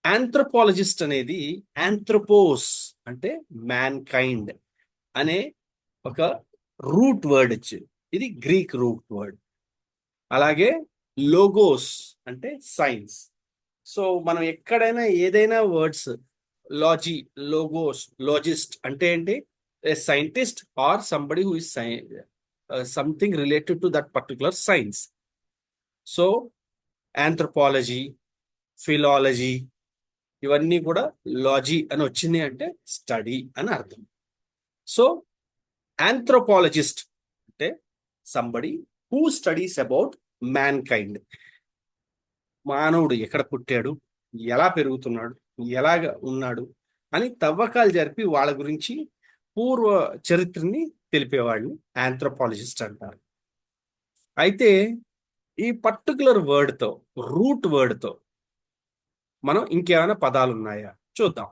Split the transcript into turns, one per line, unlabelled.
Anthropologist అనేది ఆంథ్రోపోస్ అంటే man kind అనే ఒక రూట్ వర్డ్ ఇచ్చి, ఇది గ్రీక్ రూట్ వర్డ్. అలాగే లోగోస్ అంటే సైన్స్. సో మనం ఎక్కడైనా ఏదైనా వర్డ్స్ లాజీ, లోగోస్, లాజిస్ట్ అంటే ఏంటి? A scientist or somebody who is something related to that particular science. So anthropology, philology ఇవన్నీ కూడా లాజీ అని వచ్చింది అంటే స్టడీ అని అర్థం. సో ఆంథ్రోపాలజిస్ట్ అంటే somebody who studies about mankind. మానవుడు ఎక్కడ పుట్టాడు, ఎలా పెరుగుతున్నాడు, ఎలాగ ఉన్నాడు అని తవ్వకాలు జరిపి వాళ్ళ గురించి పూర్వ చరిత్రని తెలిపేవాడిని ఆంథ్రోపాలజిస్ట్ అంటారు. అయితే ఈ పర్టికులర్ వర్డ్తో, రూట్ వర్డ్తో మనం ఇంకేమైనా పదాలు ఉన్నాయా చూద్దాం.